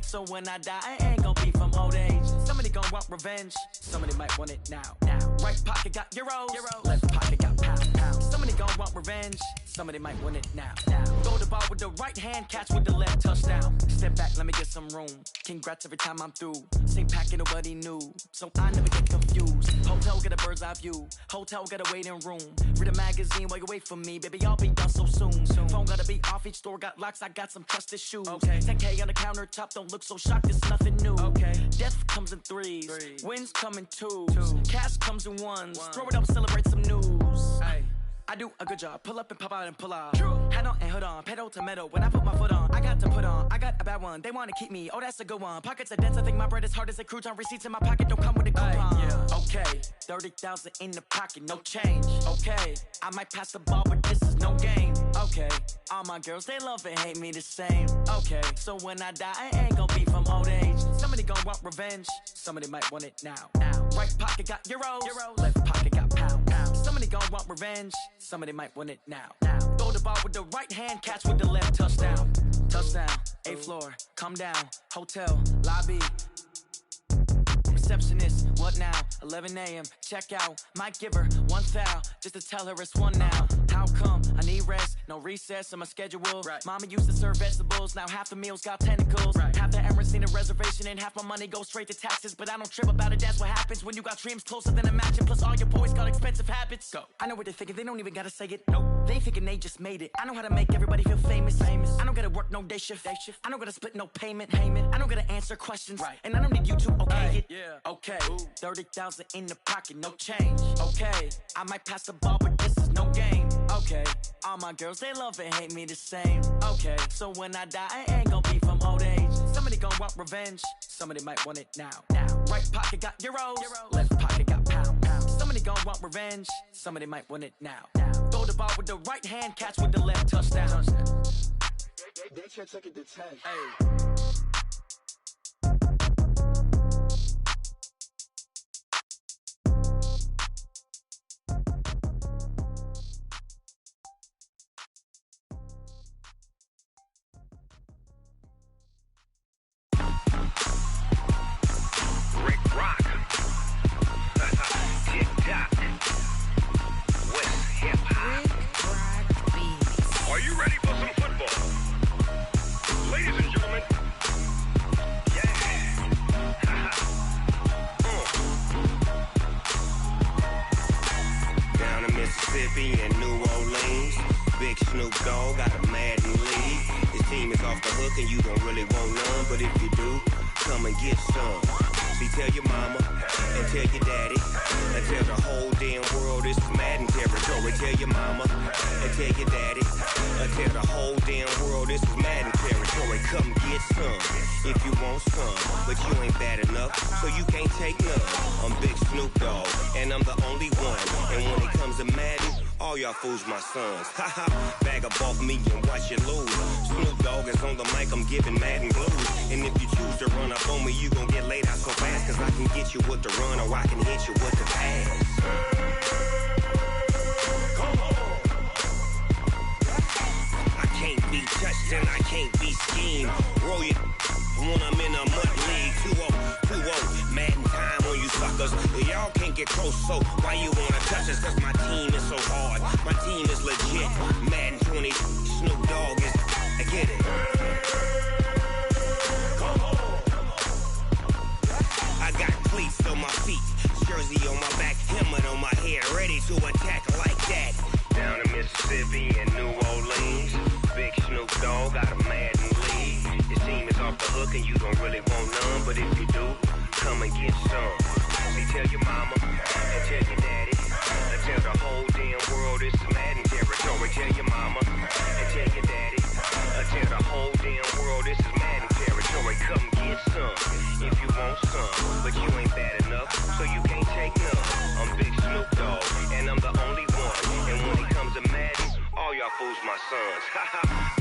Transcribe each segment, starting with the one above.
so when I die, it ain't gon' be from old age. Somebody gon' want revenge, somebody might want it now. Right pocket got euros, left pocket got pounds. Somebody gon' want revenge, somebody might want it now. Throw the ball with the right hand, catch with the left, touchdown. Step back, let me get some room. Congrats every time I'm through. Same packet, nobody knew, so I never get confused. Hotel get a bird's eye view, hotel get a waiting room. Read a magazine while you wait for me, baby, I'll be done so soon. Phone gotta be off, each store got locks, I got some trusted shoes. 10K on the countertop, don't look so shocked, it's nothing new. Death comes in threes, wins come in twos, cash comes in ones. Throw it up, celebrate some news. I do a good job, pull up and pop out and pull off. Hat on and hood on, pedal to metal. When I put my foot on, I got to put on. I got a bad one, they wanna keep me, oh that's a good one. Pockets are dense, I think my bread is hard as a crouton. Receipts in my pocket don't come with a coupon. Okay, 30,000 in the pocket, no change. Okay, I might pass the ball, but this is no game. Okay, all my girls, they love and hate me the same. Okay, so when I die, it ain't gon' be from old age. Somebody gon' want revenge, somebody might want it now. Right pocket got euros, left pocket got pounds. Somebody gon' want revenge, somebody might want it now. Throw the ball with the right hand, catch with the left, touchdown. Touchdown, 8th floor, come down, hotel, lobby. Receptionist, what now? 11 a.m., check out. Might give her one thou, just to tell her it's one now. How come? I need rest, no recess in my schedule. Mama used to serve vegetables, now half the meals got tentacles. Half the Emirates need a reservation and half my money goes straight to taxes. But I don't trip about it, that's what happens when you got dreams closer than a match. And plus all your boys got expensive habits. I know what they're thinking, they don't even gotta say it. They thinking they just made it. I know how to make everybody feel famous. I don't gotta work no day shift. I don't gotta split no payment. I don't gotta answer questions. And I don't need you to okay it. Okay, 30,000 in the pocket, no change. Okay, I might pass the ball, but this is no game. Okay, all my girls, they love and hate me the same. Okay, so when I die, it ain't gon' be from old age. Somebody gon' want revenge, somebody might want it now. Right pocket got euros, left pocket got pounds. Somebody gon' want revenge, somebody might want it now. Throw the ball with the right hand, catch with the left, touchdown. They can't take it to 10. Are you ready for some football? Ladies and gentlemen, Down in Mississippi and New Orleans, Big Snoop Dogg got a Madden league. His team is off the hook and you don't really want none, but if you do, come and get some. See, tell your mama and tell your daddy and tell the whole damn world this is Madden territory. Tell your mama and tell your daddy and tell the whole damn world this is Madden territory. Come get some if you want some, but you ain't bad enough, so you can't take none. I'm Big Snoop Dogg and I'm the only one, and when it comes to Madden, all y'all fools my sons. Haha, bag up off me and watch you lose. Snoop Dogg is on the mic, I'm giving Madden blues. And if you choose to run up on me, you gon' get laid out so fast, cause I can get you with the run or I can hit you with the pass. come on. I can't be touched and I can't be schemed. Roll it when I'm in a mud league. 2-0, 2-0, Madden time on you suckers. Y'all can't get close, so why you wanna touch us? Cause my team is so hard, my team is legit. Madden 20, Snoop Dogg is, I get it. Come on. I got cleats on my feet, jersey on my back, helmet on my head, ready to attack like that. Down in Mississippi and New Orleans, Big Snoop Dogg got a Madden league. His team is off the hook and you don't really want none, but if you do, come and get some. See, tell your mama and tell your daddy and tell the whole damn world this is Madden territory. Tell your mama and tell your daddy and tell the whole damn world this is Madden territory. Come get some if you want some, but you ain't bad enough, so you can't take none. I'm Big Snoop Dogg and I'm the only one, and when it comes to Madden, all y'all fools my sons.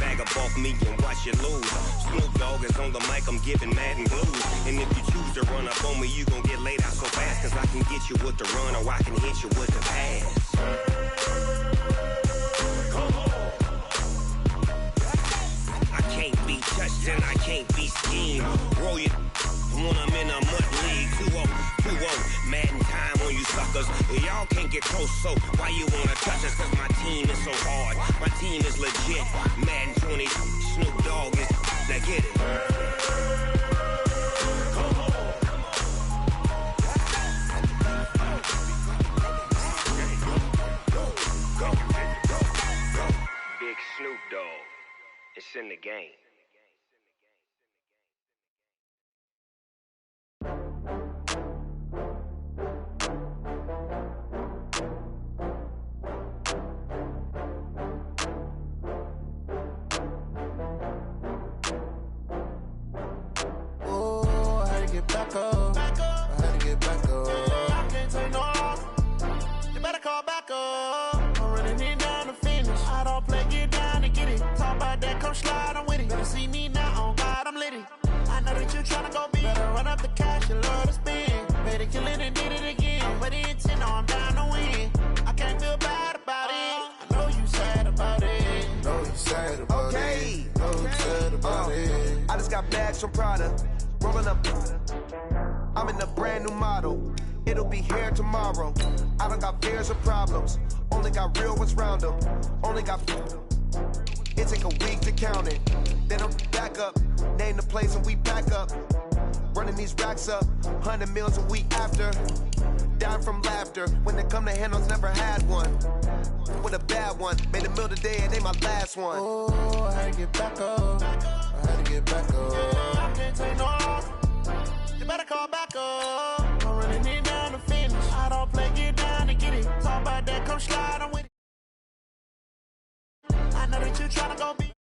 Bag up off me and watch you lose. Snoop Dogg is on the mic, I'm giving Madden blues. And if you choose to run up on me, you gon' get laid out so fast, cause I can get you with the run or I can hit you with the pass. Come on. I can't be touched and I can't be schemed. Roll your when I'm in a mud league. 2-0, Madden time on you suckers. Y'all can't get close, so why you wanna touch us? Cause my team is so hard. My team is legit. Madden 20, Snoop Dogg is. Now get it. Big Snoop Dogg. It's in the game. Back up. I had to get back up. I can't take no loss. You better call back up. I'm running it down to finish. I don't play, get down and get it. Talk about that, come slide, I'm with it. Better see me now, on God, I'm litty. I know that you tryna go big. Better run up the cash, you love to spend. Better kill it and did it again. But the intent, no, I'm down to win. I can't feel bad about it. I know you sad about it. Know you sad about it. Know you sad about it. I just got bags from Prada. Rolling up, I'm in a brand new model. It'll be here tomorrow. I don't got fears or problems. Only got real ones round them. Only got. It take a week to count it. Then I'm back up. Name the place and we back up. Running these racks up. 100 meals a week after. Down from laughter. When they come to handles, never had one. With a bad one. Made a meal today and they my last one. Oh, I had to get back up. I had to get back up. I can't take no loss. You better call back up. I'm running it down to finish. I don't play, get down and get it. Talk about that, come slide, I'm with it. I know that you tryna go be.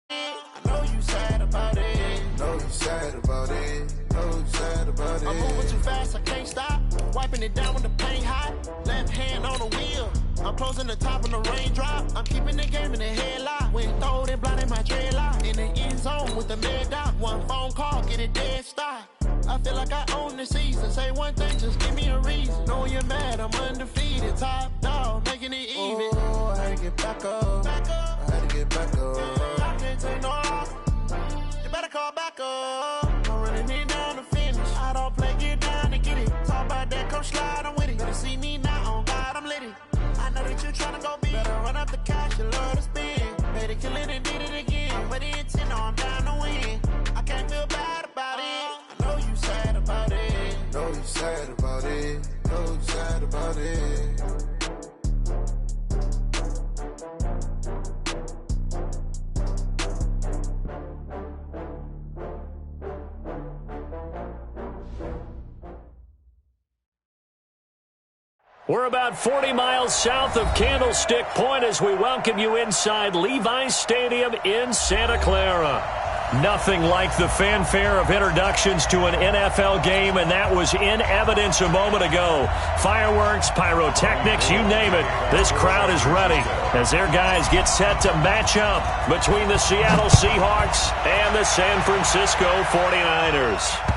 I know you sad about it. Know you sad about it. Know you sad about it. I'm moving too fast, I can't stop. Wiping it down when the paint hot. Left hand on the wheel. I'm closing the top of the raindrop. I'm keeping the game in the headlock. When throwed and blinded my dreadlock. In the end zone with the mad dot. One phone call, get it dead stop. I feel like I own the season. Say one thing, just give me a reason. Know you're mad, I'm undefeated. Top dog, making it even. Oh, I had to get back up. I had to get back up. I can't take no loss. You better call back up. I'm running it down to finish. I don't play, get down and get it. Talk about that, come slide, I'm with it. Better see me now, on God, I'm litty. I know that you tryna go big. Better run up the cash, you love to spend. Better kill it and did it again. But the intent, no, I'm down to win. I can't feel bad about it. I know you sad about it. Know you sad about it. Know you sad about it. We're about 40 miles south of Candlestick Point as we welcome you inside Levi's Stadium in Santa Clara. Nothing like the fanfare of introductions to an NFL game, and that was in evidence a moment ago. Fireworks, pyrotechnics, you name it. This crowd is ready as their guys get set to match up between the Seattle Seahawks and the San Francisco 49ers.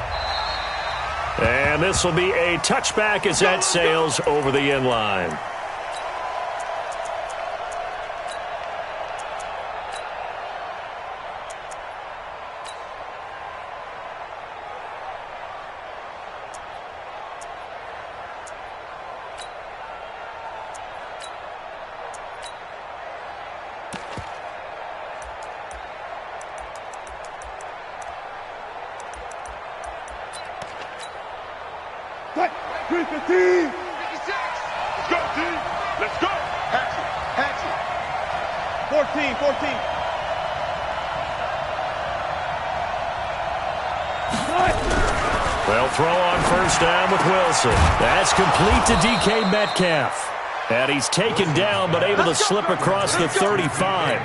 And this will be a touchback as that sails over the end line. Let's go, team. Let's go. Hatch it. 14. Well, throw on first down with Wilson. That's complete to DK Metcalf. And he's taken down but able to slip across the 35.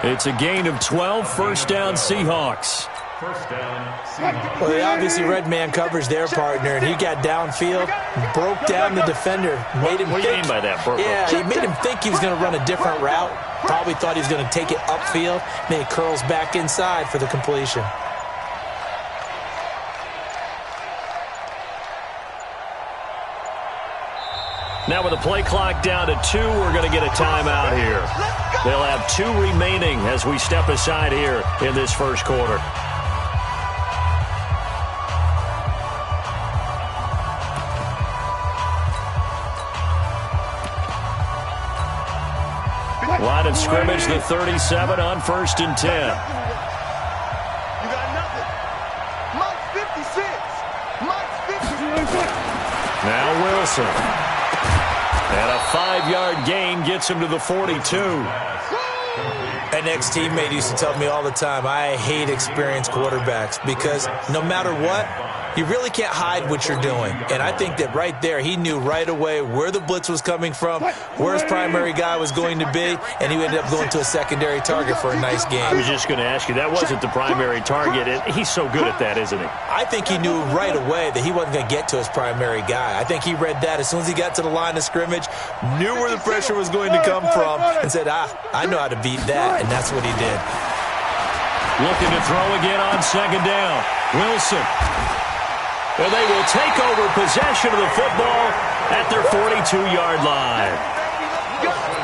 It's a gain of 12, first down Seahawks. Well, they obviously read man coverage their partner, and he got downfield, broke down the defender, made him What do you mean by that, Burko? Yeah, he made him think he was going to run a different route. Probably thought he was going to take it upfield, then he curls back inside for the completion. Now with the play clock down to 2, we're going to get a timeout here. They'll have 2 remaining as we step aside here in this first quarter. Line of scrimmage, the 37 on 1st and 10. You got nothing. Mike's 56. Mike's 56. Now Wilson. And a 5-yard gain gets him to the 42. An ex-teammate used to tell me all the time, I hate experienced quarterbacks because no matter what, you really can't hide what you're doing. And I think that right there, he knew right away where the blitz was coming from, where his primary guy was going to be, and he ended up going to a secondary target for a nice game. I was just going to ask you, that wasn't the primary target. He's so good at that, isn't he? I think he knew right away that he wasn't going to get to his primary guy. I think he read that as soon as he got to the line of scrimmage, knew where the pressure was going to come from, and said, I know how to beat that, and that's what he did. Looking to throw again on 2nd down. Wilson. And they will take over possession of the football at their 42-yard line.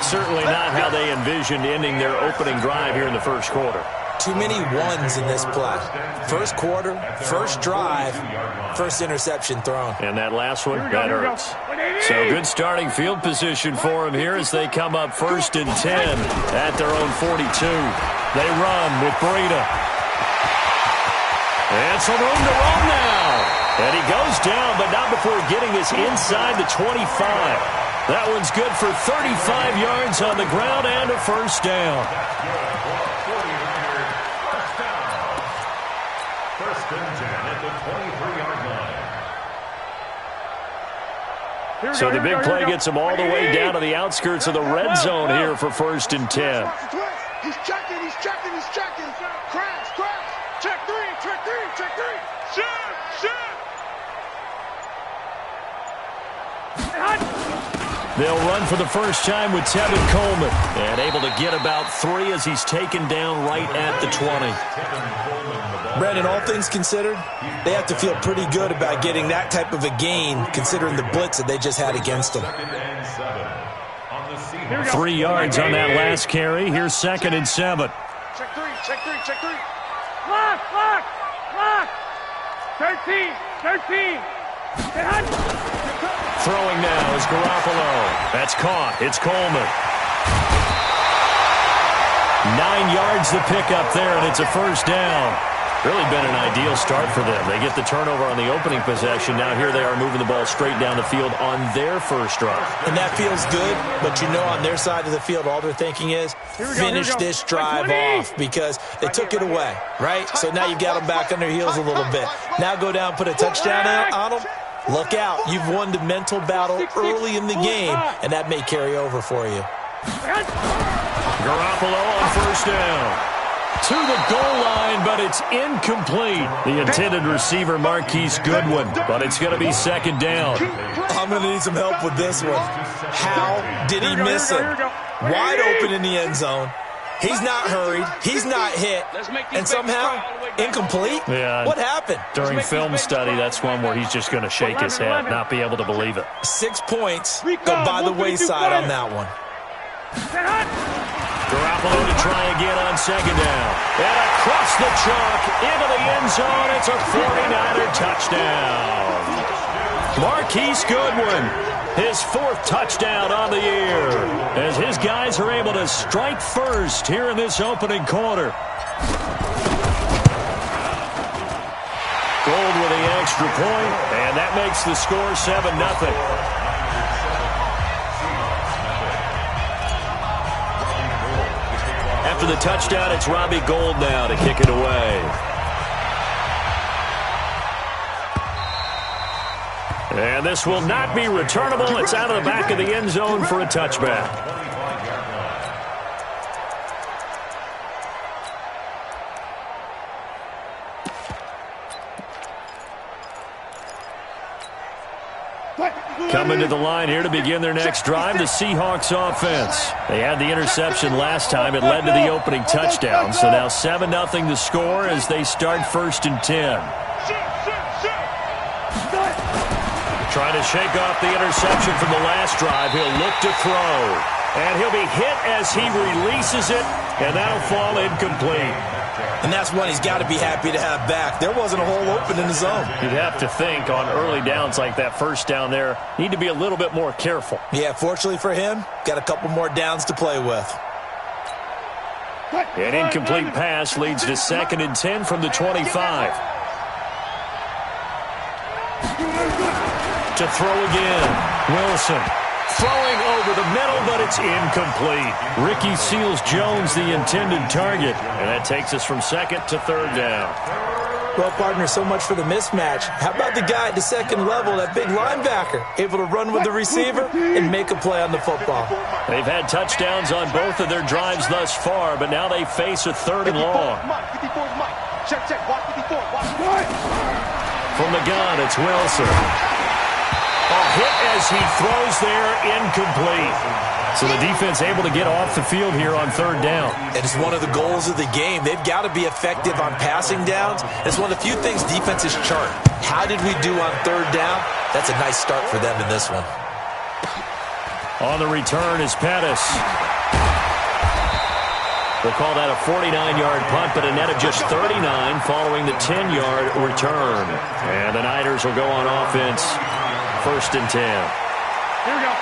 Certainly not how they envisioned ending their opening drive here in the first quarter. Too many ones in this play. First quarter, first drive, first interception thrown. And that last one, that hurts. So good starting field position for them here as they come up 1st and 10 at their own 42. They run with Breida. And some room to run now. And he goes down, but not before getting this inside the 25. That one's good for 35 yards on the ground and a 1st down. First and 10 at the 23-yard line. So the big play gets him all the way down to the outskirts of the red zone here for 1st and 10. He's checking, he's checking, he's checking. Crash, crash. Check 3, check 3, check 3. Shoot, shoot. They'll run for the first time with Tevin Coleman. And able to get about 3 as he's taken down right at the 20. Brandon, all things considered, they have to feel pretty good about getting that type of a gain considering the blitz that they just had against them. 3 yards on that last carry. Here's 2nd and 7. Check 3, check 3, check 3. Lock, lock, lock. 13, 13. Throwing now is Garoppolo. That's caught. It's Coleman. 9 yards to pick up there, and it's a 1st down. Really been an ideal start for them. They get the turnover on the opening possession. Now here they are moving the ball straight down the field on their first drive. And that feels good, but you know on their side of the field, all they're thinking is finish this drive off because they took it away, right? So now you've got them back on their heels a little bit. Now go down, put a touchdown on them. Look out. You've won the mental battle early in the game, and that may carry over for you. Garoppolo on 1st down. To the goal line, but it's incomplete. The intended receiver, Marquise Goodwin, but it's going to be 2nd down. I'm going to need some help with this one. How did he miss it? Wide open in the end zone. He's not hurried. He's not hit. And somehow, incomplete? Yeah. What happened? During film study, that's one where he's just going to shake his head, not be able to believe it. 6 points go by the wayside on that one. Garoppolo to try again on 2nd down. And across the chalk into the end zone. It's a 49er touchdown. Marquise Goodwin, his 4th touchdown on the year, as his guys are able to strike first here in this opening quarter. Gold with the extra point, and that makes the score 7-0. After the touchdown, it's Robbie Gould now to kick it away. And this will not be returnable. It's out of the back of the end zone for a touchback. Coming to the line here to begin their next drive, the Seahawks offense. They had the interception last time. It led to the opening touchdown. So now 7-0 the score as they start 1st and 10. Trying to shake off the interception from the last drive. He'll look to throw. And he'll be hit as he releases it, and that'll fall incomplete. And that's one he's got to be happy to have back. There wasn't a hole open in the zone. You'd have to think on early downs like that first down there, need to be a little bit more careful. Yeah, fortunately for him, got a couple more downs to play with. An incomplete pass leads to 2nd and 10 from the 25. To throw again, Wilson. Throwing over the middle, but it's incomplete. Ricky Seals-Jones, the intended target. And that takes us from 2nd to 3rd down. Well, partner, so much for the mismatch. How about the guy at the second level, that big linebacker, able to run with the receiver and make a play on the football? They've had touchdowns on both of their drives thus far, but now they face a 3rd and long. From the gun, it's Wilson. A hit as he throws there, incomplete. So the defense able to get off the field here on 3rd down. And it's one of the goals of the game. They've got to be effective on passing downs. It's one of the few things defenses chart. How did we do on 3rd down? That's a nice start for them in this one. On the return is Pettis. We'll call that a 49-yard punt, but a net of just 39 following the 10-yard return. And the Niners will go on offense. 1st and 10.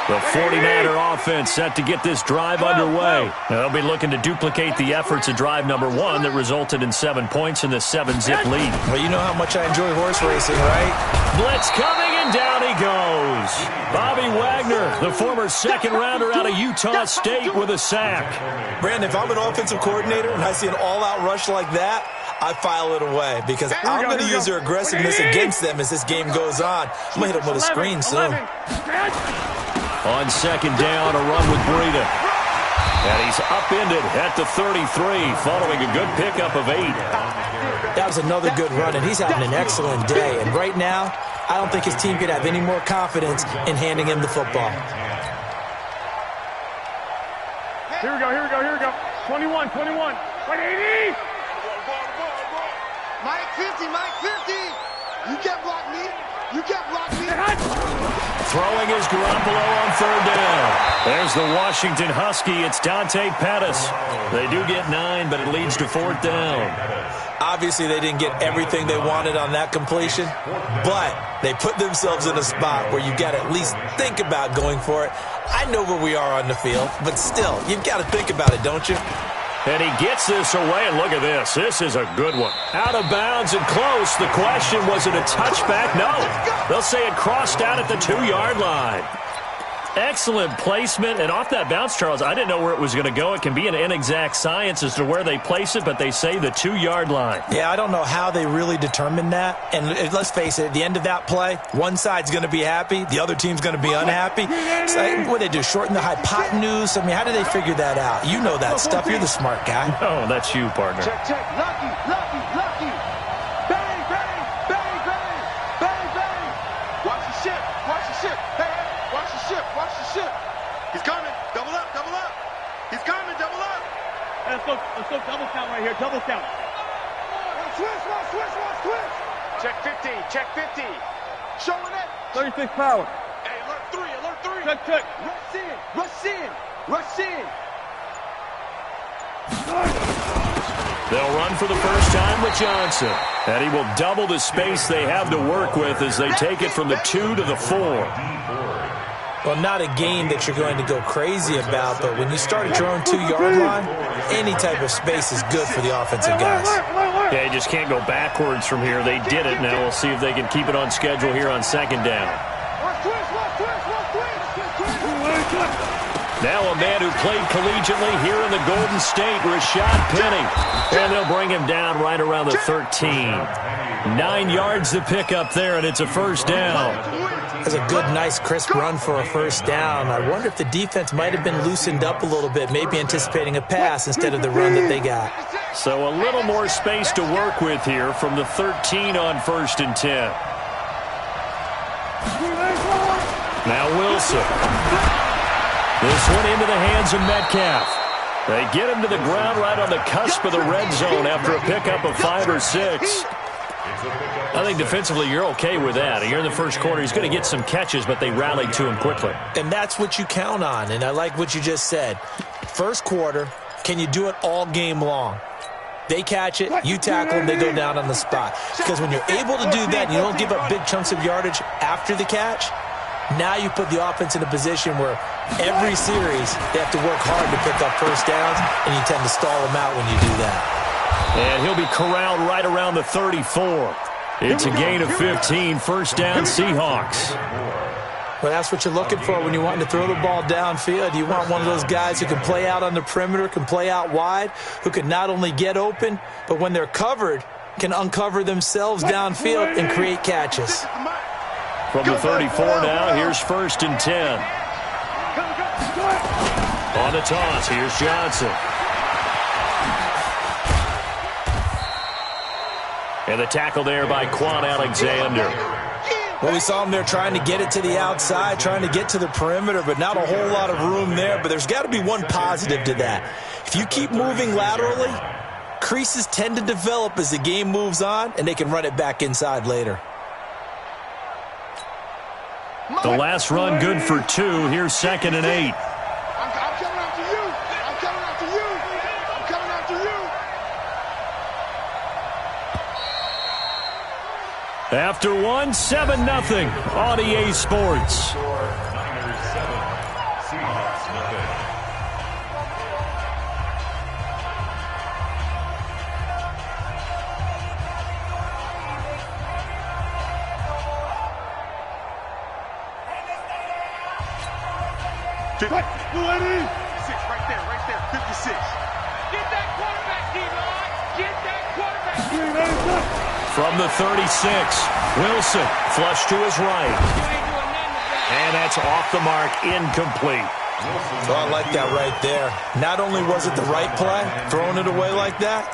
The 49er offense set to get this drive underway. They'll be looking to duplicate the efforts of drive number 1 that resulted in 7 points in the 7-zip lead. Well, you know how much I enjoy horse racing, right? Blitz coming, and down he goes. Bobby Wagner, the former 2nd rounder out of Utah State, with a sack. Brandon, if I'm an offensive coordinator and I see an all-out rush like that, I file it away because I'm going to use their aggressiveness against them as this game goes on. I'm going to hit them with a screen soon. On 2nd down, a run with Breida. And he's upended at the 33 following a good pickup of 8. That was another good run, and he's having an excellent day. And right now, I don't think his team could have any more confidence in handing him the football. Here we go. 21. 80! Mike 50. You can't block me. Throwing is Garoppolo on 3rd down. There's the Washington Husky. It's Dante Pettis. They do get 9, but it leads to 4th down. Obviously, they didn't get everything they wanted on that completion, but they put themselves in a spot where you got to at least think about going for it. I know where we are on the field, but still, you've got to think about it, don't you? And he gets this away, and look at this. This is a good one. Out of bounds and close. The question, was it a touchback? No. They'll say it crossed out at the 2-yard line. Excellent placement. And off that bounce, Charles, I didn't know where it was going to go. It can be an inexact science as to where they place it, but they say the 2-yard line. Yeah, I don't know how they really determined that. And let's face it, at the end of that play, one side's going to be happy, the other team's going to be unhappy. It's like, what do they do, shorten the hypotenuse? I mean, how do they figure that out? You know that stuff. You're the smart guy. Oh, that's you, partner. Check. Lucky. Bang. Watch the ship. Hey, watch the ship. He's coming. Double up. He's coming. Double up. Let's go double count right here. Double count. Switch. Check 50. Showing it. 36 power. Hey, alert 3. Check. Rush in. They'll run for the first time with Johnson. And he will double the space they have to work with as they take it from the 2 to the 4. Well, not a game that you're going to go crazy about, but when you start at your own 2-yard line, any type of space is good for the offensive guys. Yeah, you just can't go backwards from here. They did it. Now we'll see if they can keep it on schedule here on 2nd down. Now a man who played collegiately here in the Golden State, Rashad Penny. And they'll bring him down right around the 13. 9 yards to pick up there, and it's a 1st down. That's a good, nice, crisp run for a 1st down. I wonder if the defense might have been loosened up a little bit, maybe anticipating a pass instead of the run that they got. So a little more space to work with here from the 13 on 1st and 10. Now Wilson. This one into the hands of Metcalf. They get him to the ground right on the cusp of the red zone after a pickup of 5 or 6. I think defensively you're okay with that. Here in the first quarter, he's going to get some catches, but they rallied to him quickly. And that's what you count on, and I like what you just said. First quarter, can you do it all game long? They catch it, you tackle them, they go down on the spot. Because when you're able to do that, you don't give up big chunks of yardage after the catch, now you put the offense in a position where every series they have to work hard to pick up first downs, and you tend to stall them out when you do that. And he'll be corralled right around the 34. It's a gain of 15, first down Seahawks. Well, that's what you're looking for when you're wanting to throw the ball downfield. You want one of those guys who can play out on the perimeter, can play out wide, who can not only get open, but when they're covered, can uncover themselves downfield and create catches. From the 34 now, here's first and 10. On the toss, here's Johnson. And the tackle there by Quan Alexander. Well, we saw him there trying to get it to the outside, trying to get to the perimeter, but not a whole lot of room there. But there's got to be one positive to that. If you keep moving laterally, creases tend to develop as the game moves on, and they can run it back inside later. The last run good for 2. Here's second and 8. I'm coming after you. I'm coming after you. I'm coming after you. After 1, 7-0 on EA Sports. Right there, 56. Get that quarterback, D-line. Get that quarterback. From the 36, Wilson flush to his right. And that's off the mark, incomplete. So I like that right there. Not only was it the right play, throwing it away like that,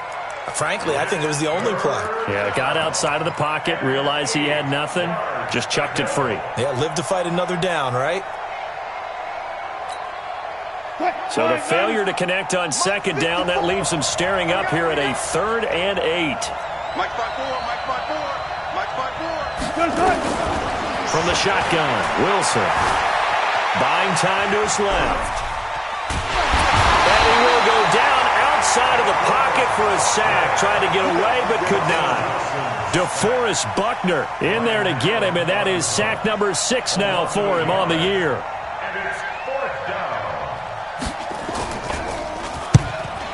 frankly, I think it was the only play. Yeah, got outside of the pocket, realized he had nothing, just chucked it free. Yeah, live to fight another down, right? So the failure to connect on second down, that leaves him staring up here at a 3rd and 8. Mike 5-4. From the shotgun, Wilson. Buying time to his left. And he will go down outside of the pocket for a sack. Tried to get away, but could not. DeForest Buckner in there to get him, and that is sack number 6 now for him on the year.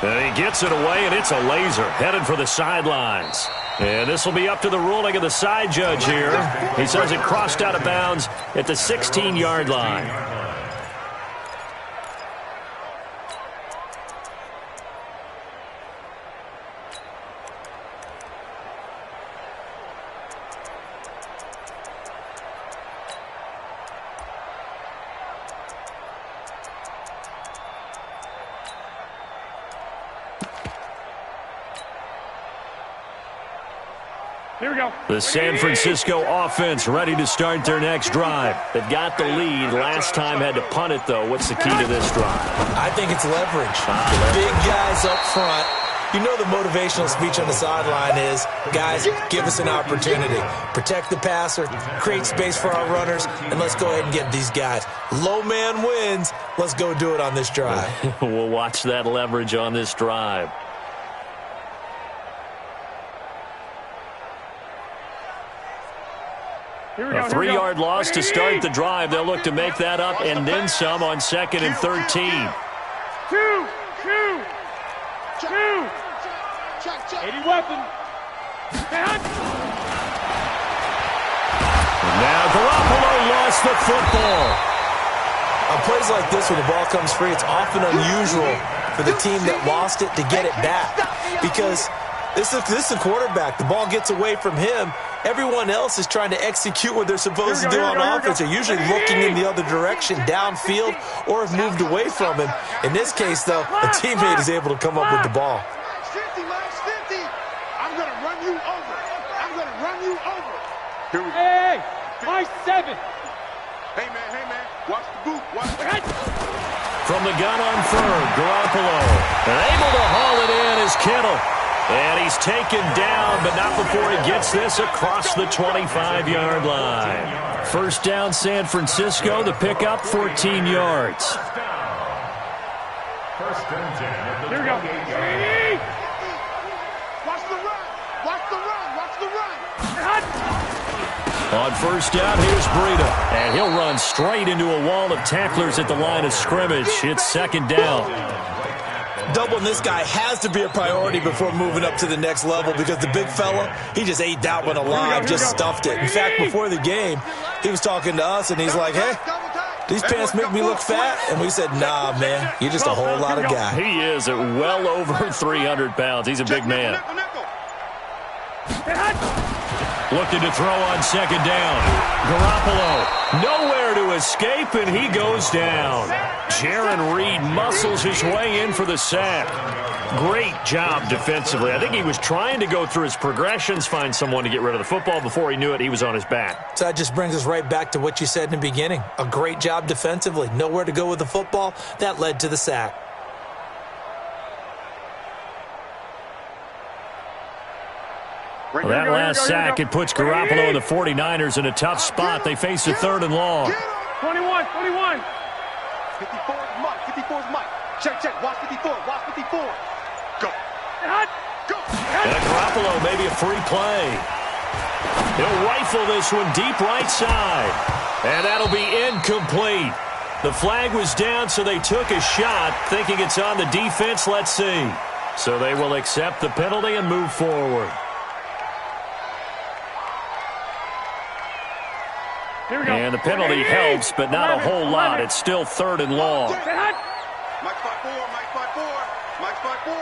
And he gets it away, and it's a laser headed for the sidelines. And this will be up to the ruling of the side judge here. He says it crossed out of bounds at the 16-yard line. Here we go. The San Francisco offense ready to start their next drive. They've got the lead. Last time had to punt it, though. What's the key to this drive? I think it's leverage. The big guys up front. You know the motivational speech on the sideline is, guys, give us an opportunity. Protect the passer, create space for our runners, and let's go ahead and get these guys. Low man wins. Let's go do it on this drive. We'll watch that leverage on this drive. A 3-yard loss to start the drive. They'll look to make that up and then some on 2nd and 13. 80 weapon. Now Garoppolo lost the football. On plays like this when the ball comes free, it's often unusual for the team that lost it to get it back. Because this is a quarterback. The ball gets away from him. Everyone else is trying to execute what they're supposed to do on offense. They're usually looking in the other direction, downfield, or have moved away from him. In this case, though, a teammate is able to come up with the ball. 50, Miles 50. I'm going to run you over. I'm going to run you over. Here we go. Hey, my 7. Hey, man. Watch the boot. Watch the boot. From the gun on 3rd, Garoppolo. And able to haul it in is Kittle. And he's taken down, but not before he gets this across the 25-yard line. First down, San Francisco. The pickup, 14 yards. First and 10. Here we go. Watch the run. Watch the run. Watch the run. On first down, here's Breida. And he'll run straight into a wall of tacklers at the line of scrimmage. It's second down. Doubling this guy has to be a priority before moving up to the next level because the big fella, he just ate that one alive, just stuffed it. In fact, before the game, he was talking to us, and he's like, hey, these pants make me look fat. And we said, nah, man, you're just a whole lot of guy. He is at well over 300 pounds. He's a big man. Looking to throw on second down. Garoppolo nowhere to escape, and he goes down. Jaron Reed muscles his way in for the sack. Great job defensively. I think he was trying to go through his progressions, find someone to get rid of the football. Before he knew it, he was on his back. So that just brings us right back to what you said in the beginning. A great job defensively. Nowhere to go with the football. That led to the sack. Well, that last sack, it puts Garoppolo and the 49ers in a tough spot. They face a third and long. 21. 54 is Mike. 54 is Mike. Check. Watch 54. Watch 54. Go. Go. And Garoppolo, maybe a free play. He'll rifle this one deep right side. And that'll be incomplete. The flag was down, so they took a shot, thinking it's on the defense. Let's see. So they will accept the penalty and move forward. And the penalty helps, but not a whole lot. It's still third and long. Mike 5-4. Mike 5-4. Mike 5-4.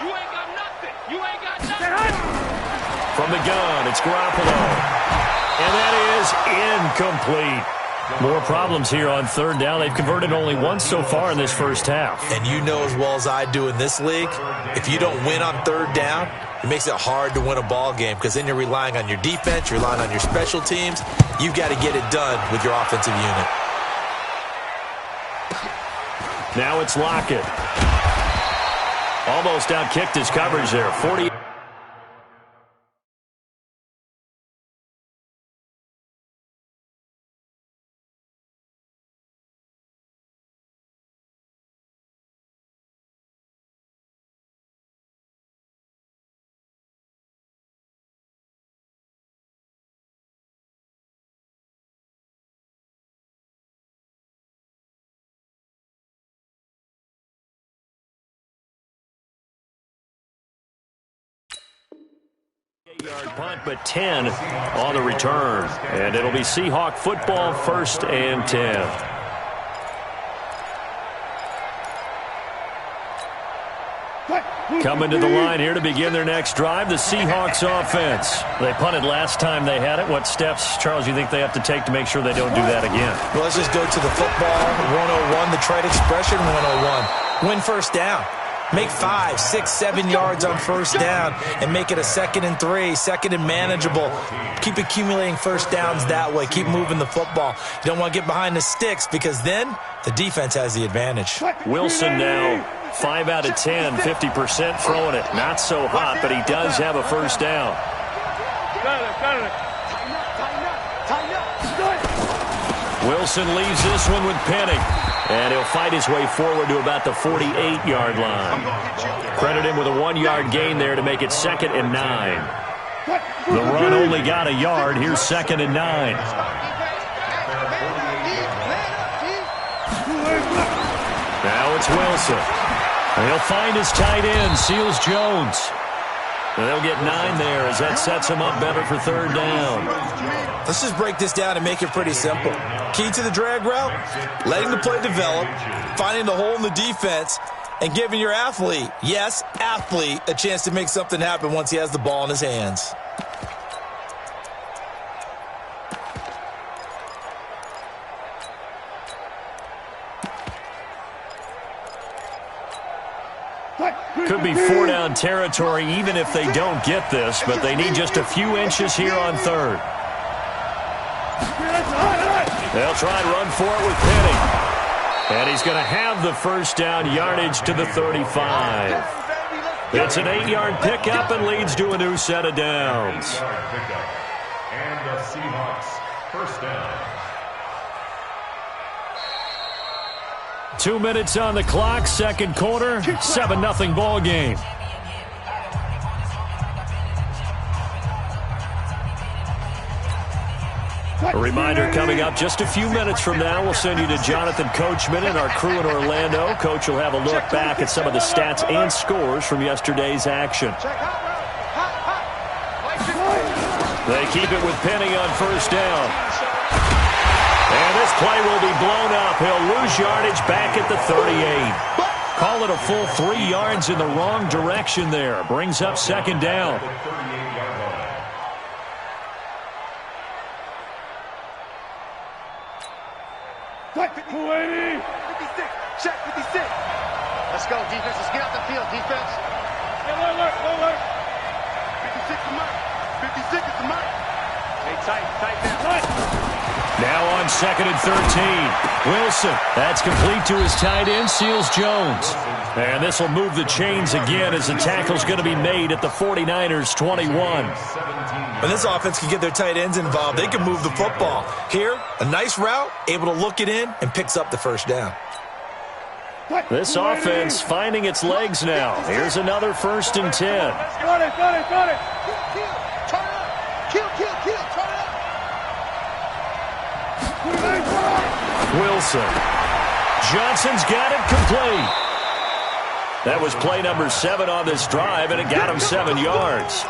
You ain't got nothing. You ain't got nothing. From the gun, it's Garoppolo. And that is incomplete. More problems here on third down. They've converted only once so far in this first half. And you know as well as I do in this league, if you don't win on third down, it makes it hard to win a ball game because then you're relying on your defense, you're relying on your special teams. You've got to get it done with your offensive unit. Now it's Lockett. Almost outkicked his coverage there. 40. Yard punt, but 10 on the return. And it'll be Seahawk football, first and 10. Coming to the line here to begin their next drive, the Seahawks offense. They punted last time they had it. What steps, Charles, you think they have to take to make sure they don't do that again? Well, let's just go to the football 101, the trade expression 101. Win first down. Make 5, 6, 7 yards on first down and make it a 2nd and 3, 2nd and manageable. Keep accumulating first downs that way. Keep moving the football. You don't want to get behind the sticks because then the defense has the advantage. Wilson now 5 out of 10, 50% throwing it. Not so hot, but he does have a first down. Wilson leaves this one with Penning. And he'll fight his way forward to about the 48-yard line. Credit him with a 1-yard gain there to make it 2nd and 9. The run only got a yard. Here's 2nd and 9. Now it's Wilson. And he'll find his tight end, Seals Jones. And they'll get 9 there as that sets him up better for third down. Let's just break this down and make it pretty simple. Key to the drag route, letting the play develop, finding the hole in the defense, and giving your athlete, yes, athlete, a chance to make something happen once he has the ball in his hands. Could be 4-down territory even if they don't get this, but they need just a few inches here on third. They'll try and run for it with Penning. And he's going to have the first down, yardage to the 35. It's an 8-yard pickup and leads to a new set of downs. 8-yard pickup. And the Seahawks first down. 2 minutes on the clock, second quarter, 7-0 ball game. A reminder coming up just a few minutes from now, we'll send you to Jonathan Coachman and our crew in Orlando. Coach will have a look back at some of the stats and scores from yesterday's action. They keep it with Penny on first down. And this play will be blown up. He'll lose yardage back at the 38. Call it a full 3 yards in the wrong direction there. Brings up second down. Check 56. Let's go, defense. Let's get out the field, defense. Alert. 56 is mine. 56 is mine. Hey, tight there. Now on 2nd and 13. Wilson. That's complete to his tight end, Seals Jones. And this will move the chains again as the tackle's going to be made at the 49ers 21. When this offense can get their tight ends involved, they can move the football. Here, a nice route, able to look it in, and picks up the first down. This offense finding its legs now. Here's another 1st and 10. Got it. Kill. Turn it up. Wilson. Johnson's got it complete. That was play number 7 on this drive, and it got him 7 yards.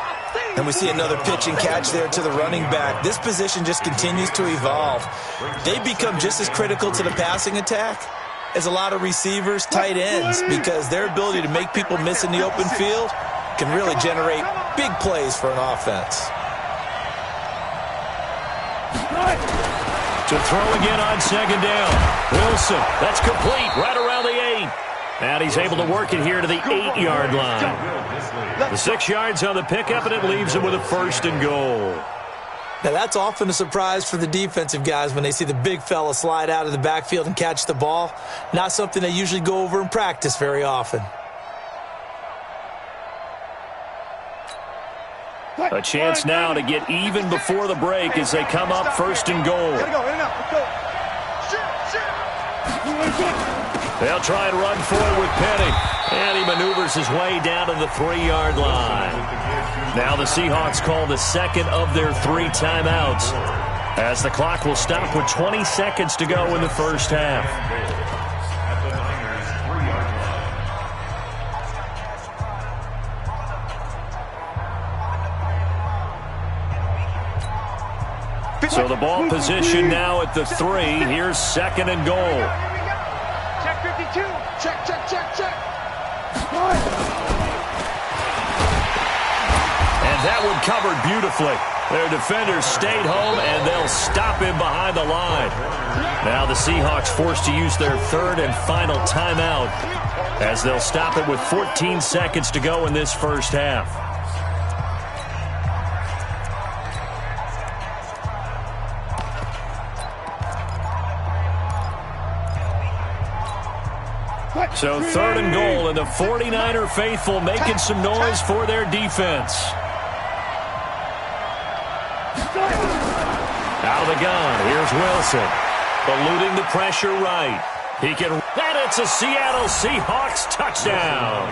And we see another pitch and catch there to the running back. This position just continues to evolve. They become just as critical to the passing attack as a lot of receivers, tight ends, because their ability to make people miss in the open field can really generate big plays for an offense. To throw again on second down. Wilson, that's complete right around the 8. And he's able to work it here to the 8-yard line. The 6 yards on the pickup, and it leaves him with a 1st and goal. Now, that's often a surprise for the defensive guys when they see the big fella slide out of the backfield and catch the ball. Not something they usually go over in practice very often. A chance now to get even before the break as they come up 1st and goal. They'll try and run forward with Penny. And he maneuvers his way down to the 3-yard line. Now the Seahawks call the second of their 3 timeouts, as the clock will stop with 20 seconds to go in the first half. So the ball position now at the 3. Here's 2nd and goal. Check 52. Check. And that one covered beautifully. Their defenders stayed home, and they'll stop him behind the line. Now the Seahawks forced to use their 3rd and final timeout, as they'll stop it with 14 seconds to go in this first half. So 3rd and goal, and the 49er faithful making some noise for their defense. Out of the gun, here's Wilson. Eluding the pressure right. He can, and it's a Seattle Seahawks touchdown.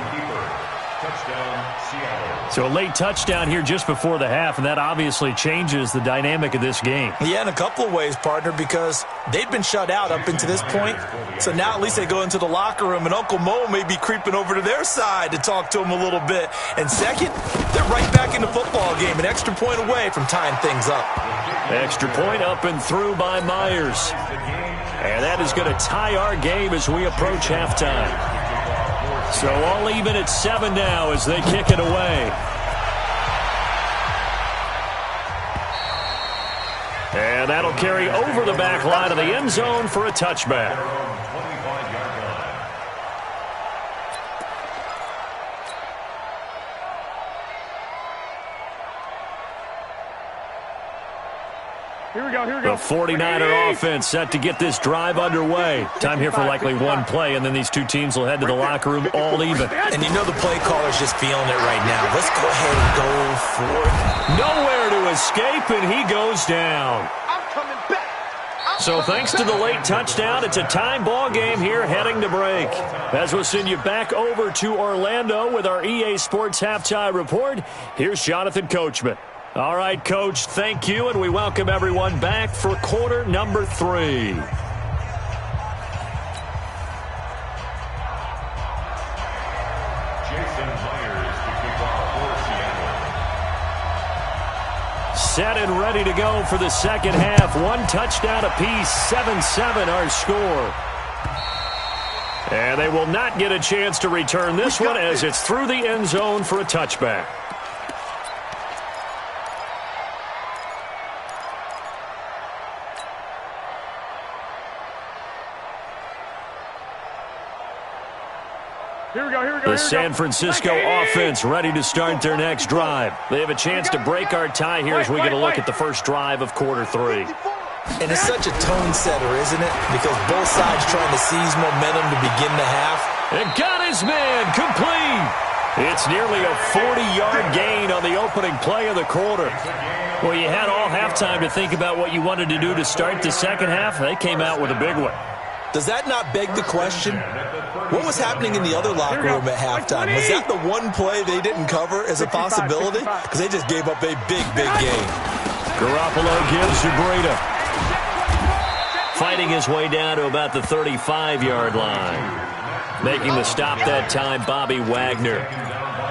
Touchdown, Seattle. So a late touchdown here just before the half, and that obviously changes the dynamic of this game. Yeah, in a couple of ways, partner, because they've been shut out up until this point. So now at least they go into the locker room, and Uncle Mo may be creeping over to their side to talk to them a little bit. And second, they're right back in the football game, an extra point away from tying things up. Extra point up and through by Myers. And that is going to tie our game as we approach halftime. So all even at 7 now as they kick it away. And that'll carry over the back line of the end zone for a touchback. Here we go, here we go. The 49er offense set to get this drive underway. Time here for likely one play, and then these two teams will head to the locker room all even. And you know the play caller's just feeling it right now. Let's go ahead and go for it. Nowhere to escape, and he goes down. I'm coming back. So thanks to the late touchdown, it's a time ball game here heading to break. As we'll send you back over to Orlando with our EA Sports Halftime Report, here's Jonathan Coachman. All right, Coach, thank you, and we welcome everyone back for quarter number 3. Set and ready to go for the second half. One touchdown apiece, 7-7 our score. And they will not get a chance to return this one as it's through the end zone for a touchback. Here we go, here we go. The San Francisco offense ready to start their next drive. They have a chance to break our tie here as we get a look at the first drive of quarter 3. And it's such a tone setter, isn't it? Because both sides trying to seize momentum to begin the half. And got his man complete. It's nearly a 40-yard gain on the opening play of the quarter. Well, you had all halftime to think about what you wanted to do to start the second half. They came out with a big one. Does that not beg the question? What was happening in the other locker room at halftime? Was that the one play they didn't cover as a possibility? Because they just gave up a big, big game. Garoppolo gives to Breida. Fighting his way down to about the 35-yard line. Making the stop that time, Bobby Wagner.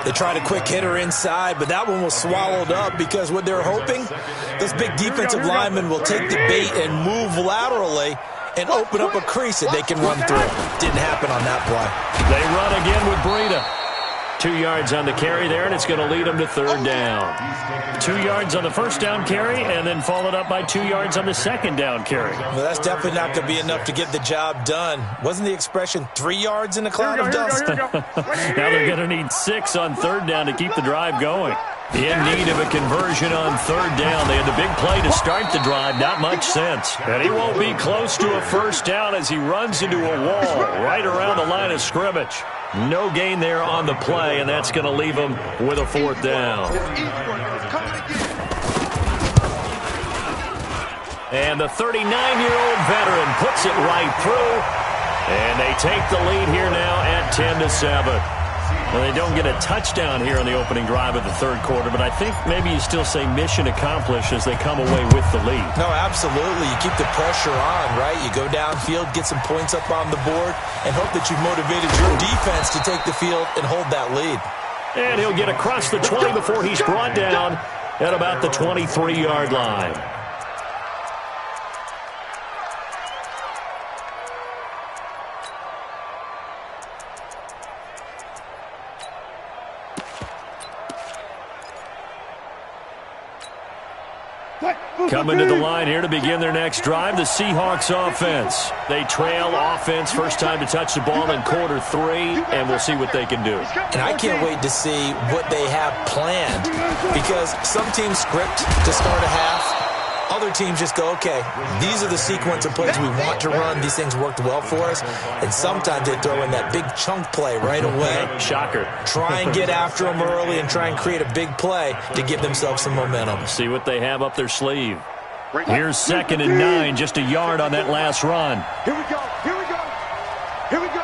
They tried a quick hitter inside, but that one was swallowed up because what they're hoping, those big defensive linemen will take the bait and move laterally and open up a crease that they can run through. Didn't happen on that play. They run again with Breida. 2 yards on the carry there, and it's going to lead them to third down. 2 yards on the first down carry, and then followed up by 2 yards on the second down carry. Well, that's definitely not going to be enough to get the job done. Wasn't the expression 3 yards in a cloud of dust? Now they're going to need 6 on third down to keep the drive going. In need of a conversion on third down. They had the big play to start the drive. Not much sense. And he won't be close to a first down as he runs into a wall right around the line of scrimmage. No gain there on the play, and that's going to leave him with a fourth down. And the 39-year-old veteran puts it right through. And they take the lead here now at 10-7. Well, they don't get a touchdown here on the opening drive of the third quarter, but I think maybe you still say mission accomplished as they come away with the lead. No, absolutely. You keep the pressure on, right? You go downfield, get some points up on the board, and hope that you've motivated your defense to take the field and hold that lead. And he'll get across the 20 before he's brought down at about the 23-yard line. Coming to the line here to begin their next drive, the Seahawks offense. They trail offense first time to touch the ball in quarter 3, and we'll see what they can do. And I can't wait to see what they have planned, because some teams script to start a half. Other teams just go, okay, these are the sequence of plays we want to run. These things worked well for us. And sometimes they throw in that big chunk play right away. Shocker. Try and get after them early and try and create a big play to give themselves some momentum. See what they have up their sleeve. Here's 2nd and 9, just a yard on that last run. Here we go, here we go, here we go.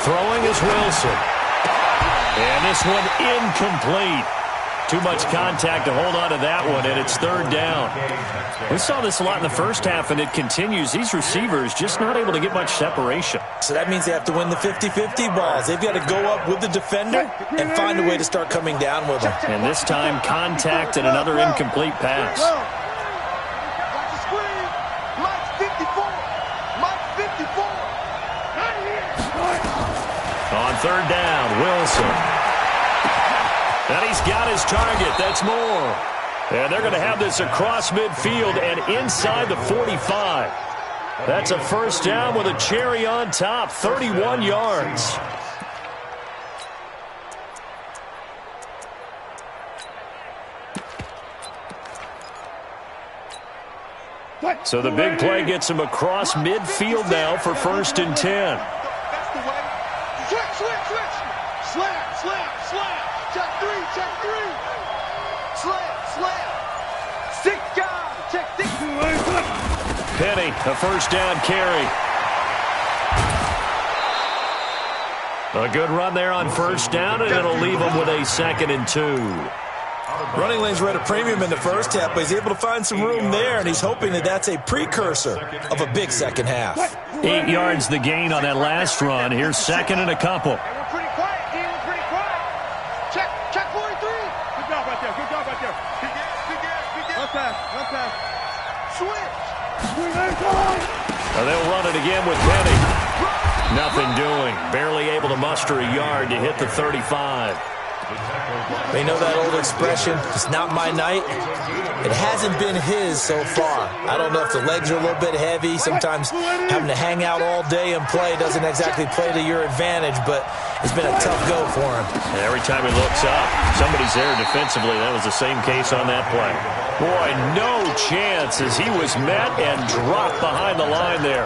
Throwing is Wilson. And this one incomplete. Too much contact to hold on to that one, and it's third down. We saw this a lot in the first half, and it continues. These receivers just not able to get much separation. So that means they have to win the 50-50 balls. They've got to go up with the defender and find a way to start coming down with them. And this time, contact and another incomplete pass. Watch the screen. Mike's 54. Mike's 54. On third down, Wilson. And he's got his target. That's more. And they're going to have this across midfield and inside the 45. That's a first down with a cherry on top, 31 yards. So the big play gets him across midfield now for 1st and 10. That's the way. Switch. Slam. Check three. Slam. 6 guys. Check 6. Penny, a 1st down carry. A good run there on 1st down, and it'll leave him with a 2nd and 2. Running lanes were at a premium in the first half, but he's able to find some room there, and he's hoping that that's a precursor of a big second half. 8 yards the gain on that last run. Here's 2nd and a couple. We're pretty quiet, D. We're pretty quiet. Check 43. Good job right there. Big gas. One pass. Switch. They'll run it again with Penny. Nothing doing. Barely able to muster a yard to hit the 35. They know that old expression, it's not my night. It hasn't been his so far. I don't know if the legs are a little bit heavy. Sometimes having to hang out all day and play doesn't exactly play to your advantage, but it's been a tough go for him. And every time he looks up, somebody's there defensively. That was the same case on that play. Boy, no chance as he was met and dropped behind the line there.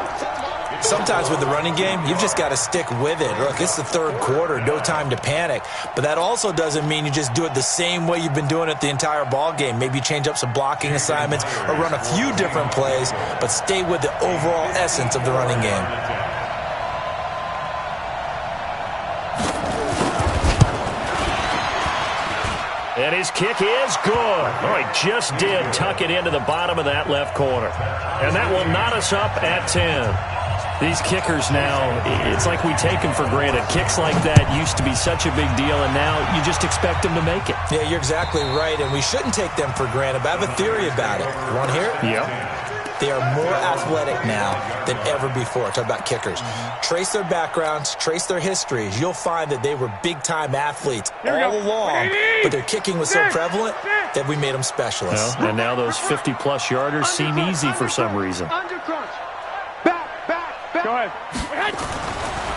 Sometimes with the running game, you've just got to stick with it. Look, it's the 3rd quarter, no time to panic. But that also doesn't mean you just do it the same way you've been doing it the entire ball game. Maybe change up some blocking assignments or run a few different plays, but stay with the overall essence of the running game. And his kick is good. Oh, he just did tuck it into the bottom of that left corner. And that will knot us up at 10. These kickers now, it's like we take them for granted. Kicks like that used to be such a big deal, and now you just expect them to make it. Yeah, you're exactly right, and we shouldn't take them for granted. But I have a theory about it. You want to hear it? Yep. They are more athletic now than ever before. Talk about kickers. Trace their backgrounds, trace their histories. You'll find that they were big-time athletes all along, but their kicking was so prevalent that we made them specialists. Well, and now those 50-plus yarders seem easy for some reason. Go ahead.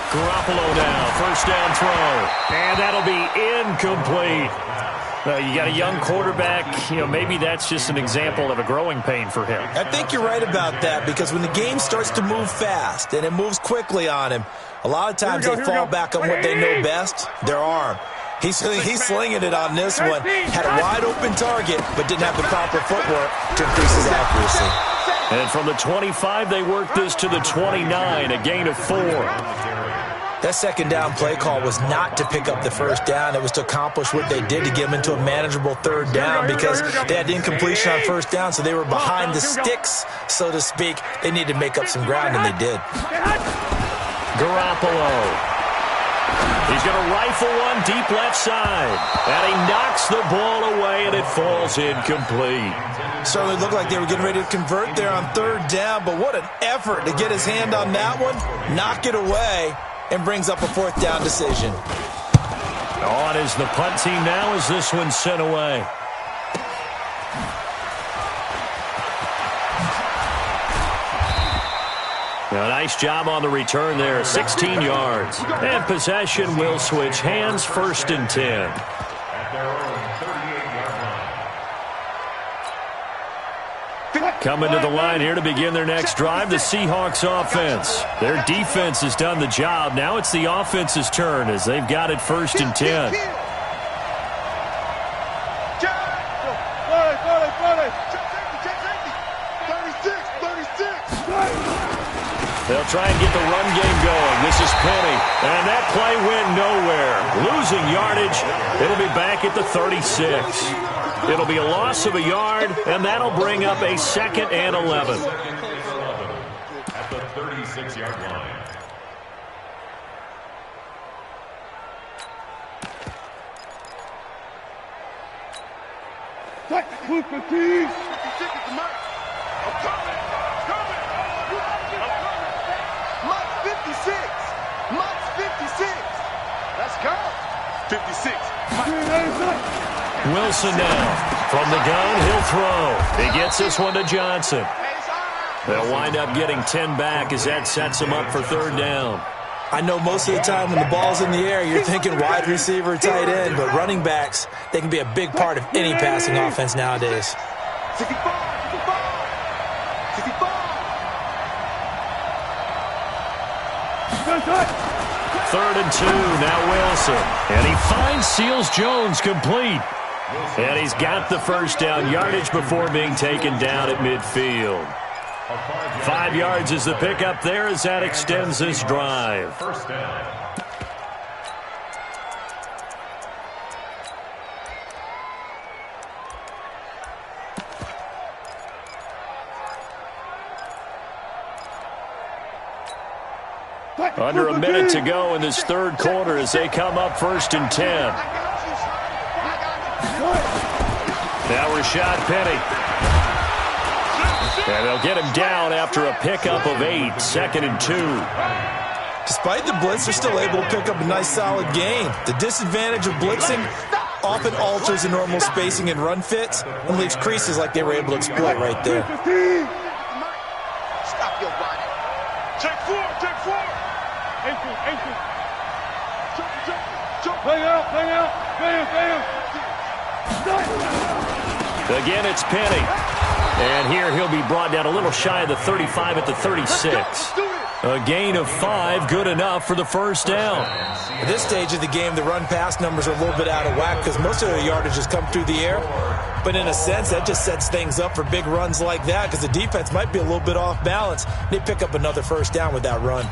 Garoppolo now, 1st down throw. And that'll be incomplete. You got a young quarterback. Maybe that's just an example of a growing pain for him. I think you're right about that, because when the game starts to move fast and it moves quickly on him, a lot of times they fall back on what they know best, their arm. He's slinging it on this one. Had a wide-open target, but didn't have the proper footwork to increase his accuracy. And from the 25, they worked this to the 29, a gain of 4. That 2nd down play call was not to pick up the 1st down. It was to accomplish what they did to get them into a manageable 3rd down, because they had incompletion on 1st down, so they were behind the sticks, so to speak. They needed to make up some ground, and they did. Garoppolo. He's going to rifle one deep left side. And he knocks the ball away, and it falls incomplete. Certainly looked like they were getting ready to convert there on 3rd down, but what an effort to get his hand on that one, knock it away, and brings up a 4th down decision. On is the punt team now as this one's sent away. A nice job on the return there, 16 yards. And possession will switch hands, 1st and 10. Coming to the line here to begin their next drive, the Seahawks offense. Their defense has done the job. Now it's the offense's turn as they've got it 1st and 10. They'll try and get the run game going. This is Penny. And that play went nowhere. Losing yardage. It'll be back at the 36. It'll be a loss of a yard, and that'll bring up a 2nd and 11. At the 36-yard line. Let's go. 56. Wilson now. From the gun, he'll throw. He gets this one to Johnson. They'll wind up getting 10 back as that sets them up for 3rd down. I know most of the time when the ball's in the air, you're thinking wide receiver, tight end, but running backs, they can be a big part of any passing offense nowadays. 65. 3rd and 2, now Wilson. And he finds Seals Jones complete. And he's got the first down, yardage before being taken down at midfield. 5 yards is the pickup there as that extends this drive. First down. Under a minute to go in this 3rd quarter as they come up 1st and 10. Now Rashad Penny. And they'll get him down after a pickup of 8, 2nd and 2. Despite the blitz, they're still able to pick up a nice solid gain. The disadvantage of blitzing often alters the normal spacing and run fits and leaves creases like they were able to exploit right there. Stop your running. Check 4. Hang out. Again, it's Penny. And here he'll be brought down a little shy of the 35 at the 36. A gain of 5, good enough for the first down. At this stage of the game, the run-pass numbers are a little bit out of whack because most of their yardage has come through the air. But in a sense, that just sets things up for big runs like that because the defense might be a little bit off balance. They pick up another first down with that run.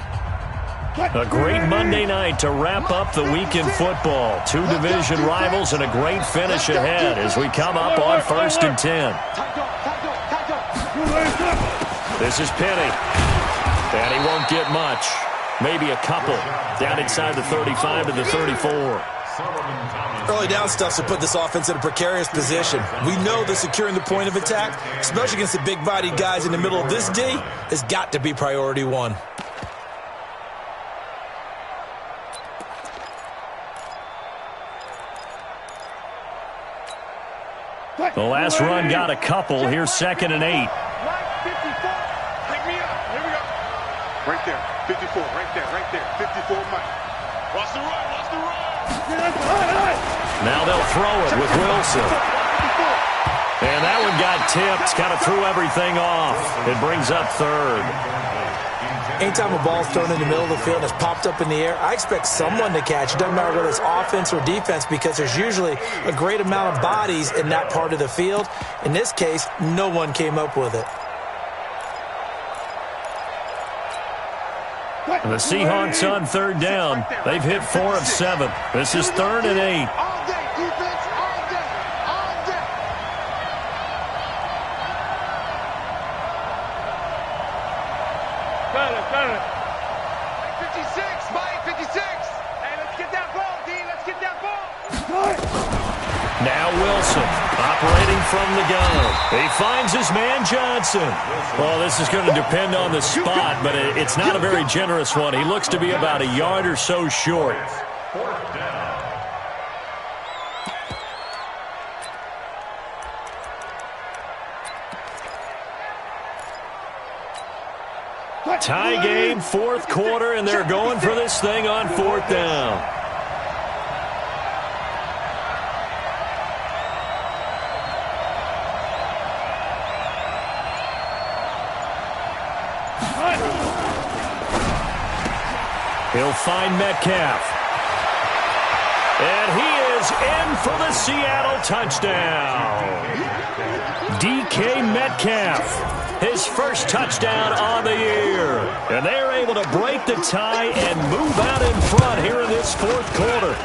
A great Monday night to wrap up the week in football. 2 division rivals and a great finish ahead as we come up on 1st and 10. This is Penny. And he won't get much. Maybe a couple. Down inside the 35 to the 34. Early down stuff to put this offense in a precarious position. We know that securing the point of attack, especially against the big-bodied guys in the middle of this D, has got to be priority 1. The last run got a couple. Here's 2nd and 8. Right there, 54, right there, 54 Mike. Watch the run. Now they'll throw it with Wilson. And that one got tipped, kind of threw everything off. It brings up 3rd. Anytime a ball's thrown in the middle of the field and it's popped up in the air, I expect someone to catch it. Doesn't matter whether it's offense or defense because there's usually a great amount of bodies in that part of the field. In this case, no one came up with it. And the Seahawks on 3rd down. They've hit 4 of 7. This is 3rd and 8. All day, defense, all day. 56, Mike, 56. Hey, let's get that ball, D. Let's get that ball. Now Wilson operating from the gun. He finds his man Johnson. Well, this is going to depend on the spot, but it's not a very generous one. He looks to be about a yard or so short. 4th down. Tie game, 4th quarter, and they're going for this thing on 4th down. He'll find Metcalf. And he is in for the Seattle touchdown. DK Metcalf. His first touchdown on the year. And they're able to break the tie and move out in front here in this 4th quarter.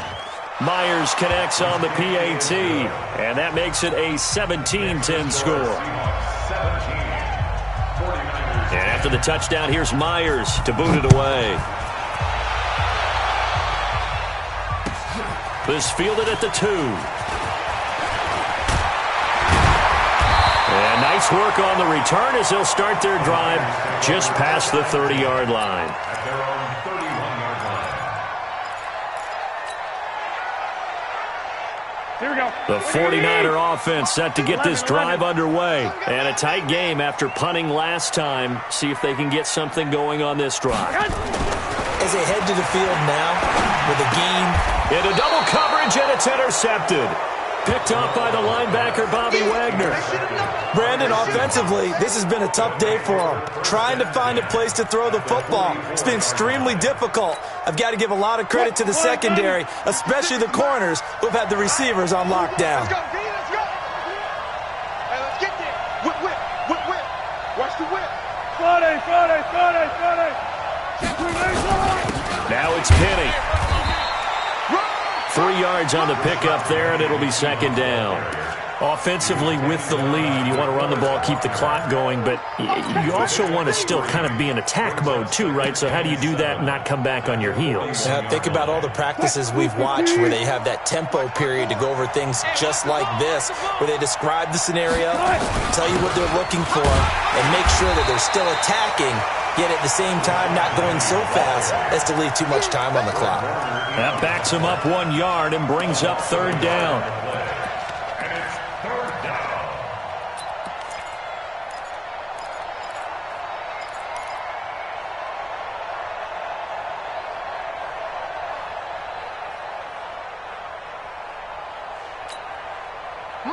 Myers connects on the PAT. And that makes it a 17-10 score. And after the touchdown, here's Myers to boot it away. This fielded at the 2. And nice work on the return as they'll start their drive just past the 30-yard line. At their own 31-yard line. Here we go. The 49er offense set to get this drive underway. And a tight game after punting last time. See if they can get something going on this drive. As they head to the field now with a gain. Into double coverage, and it's intercepted. Picked off by the linebacker, Bobby Wagner. Brandon, offensively, this has been a tough day for him. Trying to find a place to throw the football. It's been extremely difficult. I've got to give a lot of credit to the secondary, especially the corners who've had the receivers on lockdown. Let's go, D, let's go. Hey, let's get there. Whip. Watch the whip. Friday. Now it's Penny. 3 yards on the pickup there, and it'll be second down. Offensively with the lead, you want to run the ball, keep the clock going, but you also want to still kind of be in attack mode too, right? So how do you do that and not come back on your heels? Yeah, think about all the practices we've watched where they have that tempo period to go over things just like this, where they describe the scenario, tell you what they're looking for, and make sure that they're still attacking, yet at the same time not going so fast as to leave too much time on the clock. That backs him up 1 yard and brings up third down.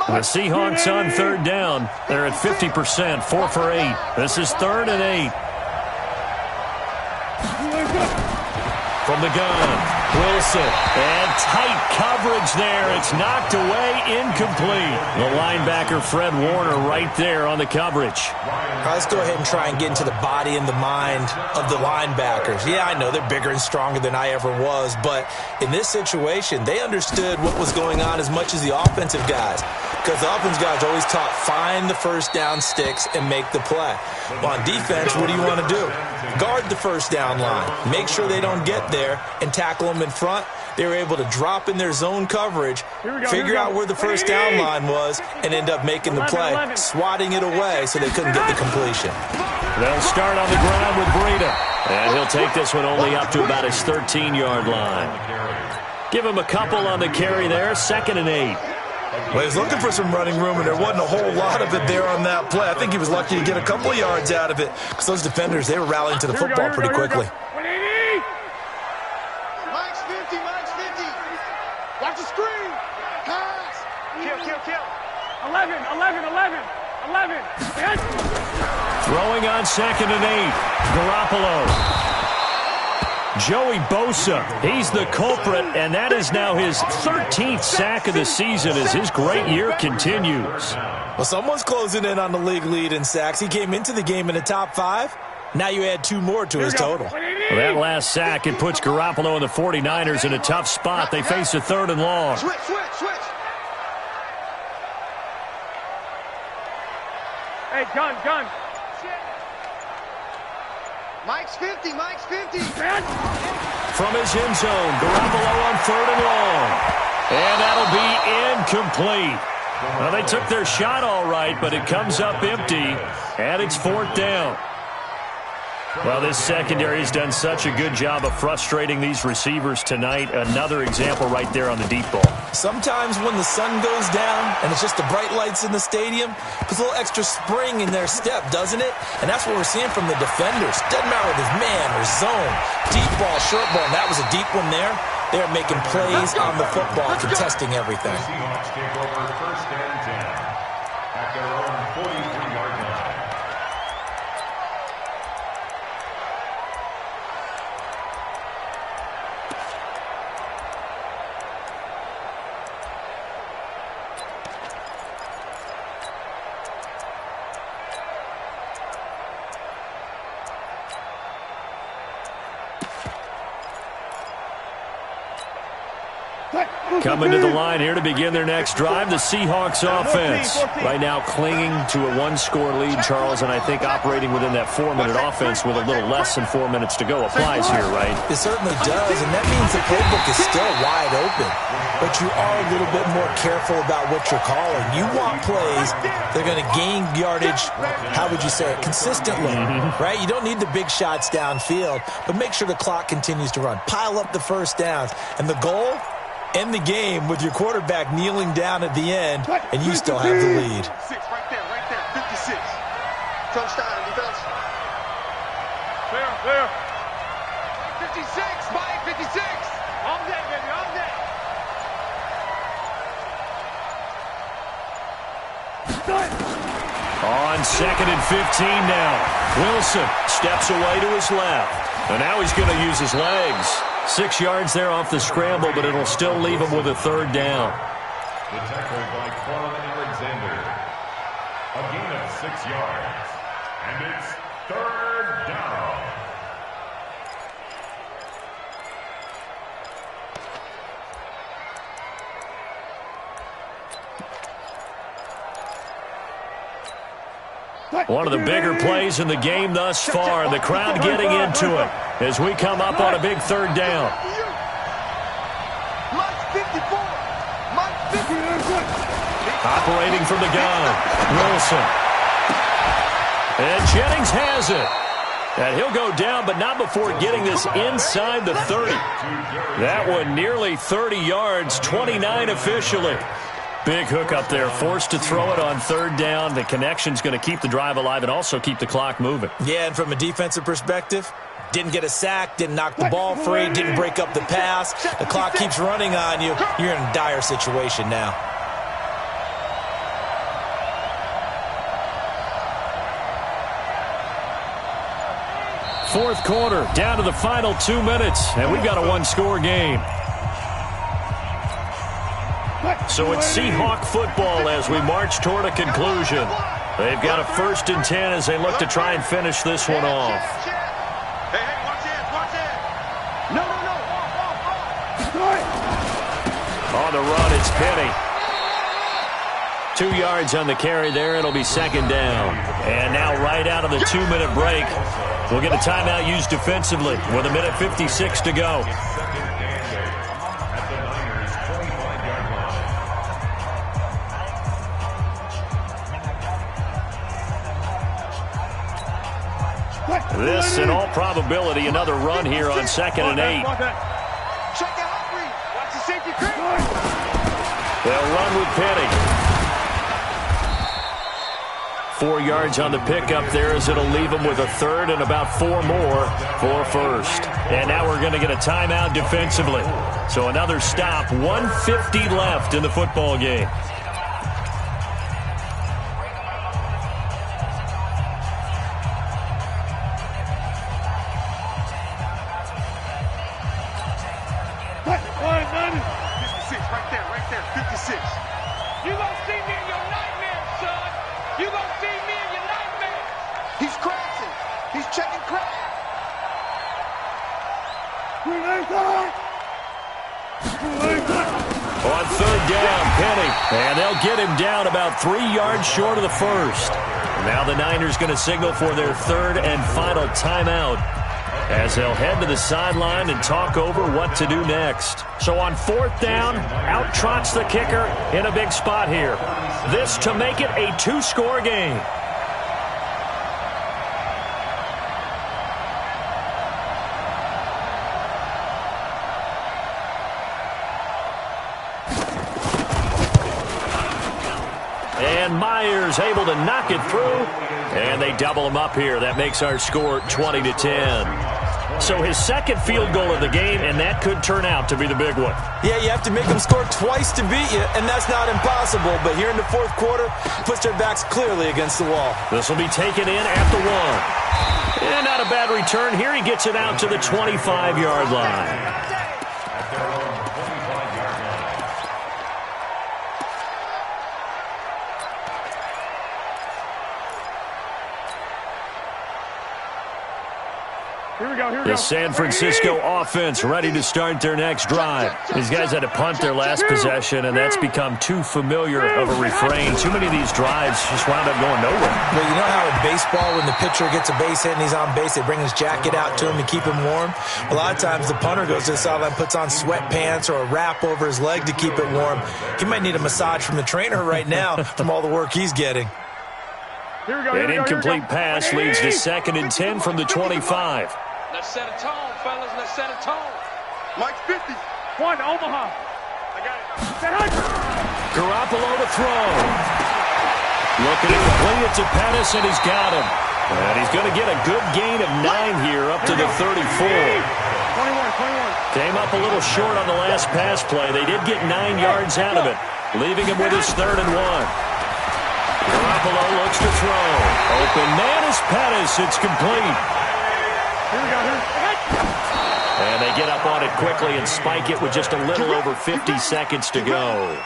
The Seahawks on third down. They're at 50%, 4 for 8. This is 3rd and 8. From the gun, Wilson, and tight coverage there. It's knocked away, incomplete. The linebacker, Fred Warner, right there on the coverage. Let's go ahead and try and get into the body and the mind of the linebackers. Yeah, I know they're bigger and stronger than I ever was, but in this situation, they understood what was going on as much as the offensive guys, because the offensive guys always taught find the first down sticks and make the play. Well, on defense, what do you want to do? Guard the first down line. Make sure they don't get there and tackle them in front. They were able to drop in their zone coverage, figure out where the first down line was, and end up making the play, swatting it away so they couldn't get the completion. They'll start on the ground with Breida, and he'll take this one only up to about his 13-yard line. Give him a couple on the carry there, 2nd and 8. Well, he was looking for some running room, and there wasn't a whole lot of it there on that play. I think he was lucky to get a couple of yards out of it, because those defenders, they were rallying to the football pretty quickly. Mike's 50. Watch the screen. Pass. Kill. 11. Throwing on 2nd and 8. Garoppolo. Joey Bosa, he's the culprit, and that is now his 13th sack of the season as his great year continues. Well, someone's closing in on the league lead in sacks. He came into the game in the top 5. Now you add 2 more to his total. Well, that last sack, it puts Garoppolo and the 49ers in a tough spot. They face a 3rd and long. Switch. Hey, gun. Mike's 50. From his end zone, Garoppolo on 3rd and long. And that'll be incomplete. Well, they took their shot all right, but it comes up empty, and it's 4th down. Well, this secondary has done such a good job of frustrating these receivers tonight. Another example right there on the deep ball. Sometimes when the sun goes down and it's just the bright lights in the stadium, puts a little extra spring in their step, doesn't it? And that's what we're seeing from the defenders. Doesn't matter whether it's man or zone, deep ball, short ball, and that was a deep one there. They're making plays on the football, contesting everything. Seahawks take over 1st and 10 at their own 43-yard line. Coming to the line here to begin their next drive, the Seahawks offense. Right now clinging to a 1-score lead, Charles, and I think operating within that 4-minute offense with a little less than 4 minutes to go applies here, right? It certainly does, and that means the playbook is still wide open. But you are a little bit more careful about what you're calling. You want plays that are going to gain yardage, how would you say it, consistently, right? You don't need the big shots downfield, but make sure the clock continues to run. Pile up the first downs, and the goal, end the game with your quarterback kneeling down at the end, and you still have the lead. 6 right there, 56. Touchdown, defense. Clear. 56, Mike, 56. On deck, baby, on deck. on 2nd and 15 now. Wilson steps away to his left. And now he's going to use his legs. 6 yards there off the scramble, but it'll still leave him with a 3rd down. The tackle by Quan Alexander. A gain of 6 yards. And it's 3rd down. One of the bigger plays in the game thus far, and the crowd getting into it as we come up on a big 3rd down. Operating from the gun, Wilson. And Jennings has it. And he'll go down, but not before getting this inside the 30. That one nearly 30 yards, 29 officially. Big hook up there, forced to throw it on 3rd down. The connection's going to keep the drive alive and also keep the clock moving. Yeah, and from a defensive perspective, didn't get a sack, didn't knock the ball free, didn't break up the pass. The clock keeps running on you. You're in a dire situation now. Fourth quarter, down to the final 2 minutes, and we've got a 1-score game. So it's Seahawk football as we march toward a conclusion. They've got a 1st and 10 as they look to try and finish this one off. Hey, watch it. No. On the run, it's Penny. 2 yards on the carry there. It'll be 2nd down. And now right out of the 2-minute break, we'll get a timeout used defensively with 1:56 to go. This, in all probability, another run here on 2nd and 8. They'll run with Penny. 4 yards on the pickup there as it'll leave them with a 3rd and about 4 more for 1st. And now we're going to get a timeout defensively. So another stop, 1:50 left in the football game. Right there, 56. You gonna see me in your nightmares, son. You gonna see me in your nightmares. He's crashing. He's checking crash. On 3rd down, Penny. And they'll get him down about 3 yards short of the 1st. Now the Niners going to signal for their 3rd and final timeout as they'll head to the sideline and talk over what to do next. So on 4th down, out trots the kicker in a big spot here. This to make it a 2-score game. And Myers able to knock it through. And they double him up here. That makes our score 20-10. So his 2nd field goal of the game, and that could turn out to be the big one. Yeah, you have to make them score twice to beat you, and that's not impossible. But here in the 4th quarter, puts their backs clearly against the wall. This will be taken in at the 1. And not a bad return. Here he gets it out to the 25-yard line. The San Francisco offense ready to start their next drive. These guys had to punt their last possession, and that's become too familiar of a refrain. Too many of these drives just wound up going nowhere. Well, you know how in baseball, when the pitcher gets a base hit and he's on base, they bring his jacket out to him to keep him warm? A lot of times the punter goes to the sideline, puts on sweatpants or a wrap over his leg to keep it warm. He might need a massage from the trainer right now from all the work he's getting. An incomplete pass leads to 2nd and 10 from the 25. Let's set a tone, fellas. Let's set a tone. Mike's 50. One, Omaha. I got it. Garoppolo to throw. Looking to complete it to Pettis, and he's got him. And he's going to get a good gain of 9 here up to the 34. 21. Came up a little short on the last pass play. They did get 9 yards out of it, leaving him with his 3rd and 1. Garoppolo looks to throw. Open man is Pettis. It's complete. And they get up on it quickly and spike it with just a little over 50 seconds to go.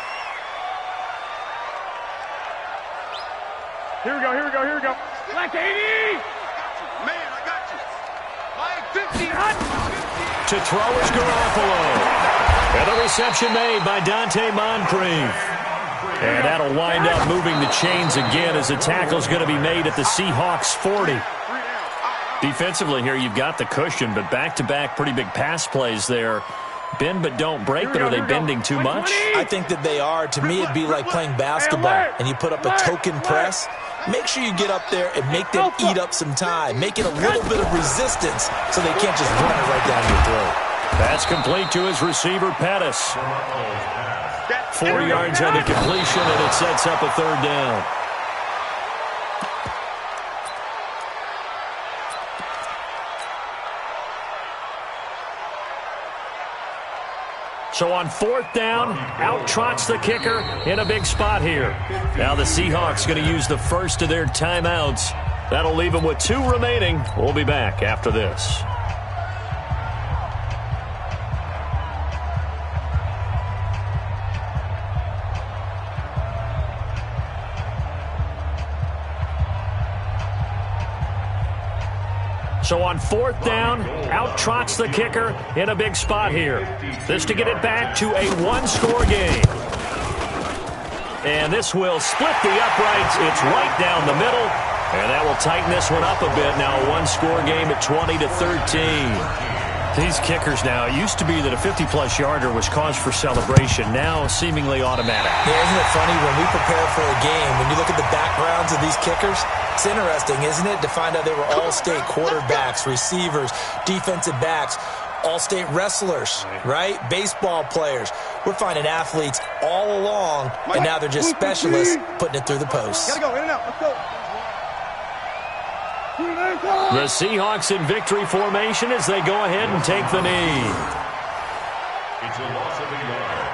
Here we go. Black 80! Man, I got you. Mike 50. To throw is Garoppolo. And the reception made by Dante Moncrief. And that'll wind up moving the chains again as the tackle's going to be made at the Seahawks 40. Defensively here, you've got the cushion, but back-to-back pretty big pass plays there. Bend but don't break, but are they bending too much? I think that they are. To me, it'd be like playing basketball, and you put up a token press. Make sure you get up there and make them eat up some time. Make it a little bit of resistance so they can't just run it right down your throat. That's complete to his receiver, Pettis. 4 yards on the completion, and it sets up a third down. So on fourth down, out trots the kicker in a big spot here. Now the Seahawks going to use the first of their timeouts. That'll leave them with 2 remaining. We'll be back after this. So on fourth down, out trots the kicker in a big spot here. This to get it back to a 1-score game. And this will split the uprights. It's right down the middle. And that will tighten this one up a bit. Now a 1-score game at 20-13. These kickers now, it used to be that a 50-plus yarder was cause for celebration. Now seemingly automatic. Yeah, isn't it funny when we prepare for a game, when you look at the backgrounds of these kickers, it's interesting, isn't it, to find out they were all-state quarterbacks, receivers, defensive backs, all-state wrestlers, right? Baseball players. We're finding athletes all along, and now they're just specialists putting it through the posts. Gotta go, in and out. Let's go. The Seahawks in victory formation as they go ahead and take the knee. It's a loss of a yard.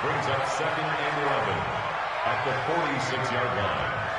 Brings up 2nd and 11 at the 46-yard line.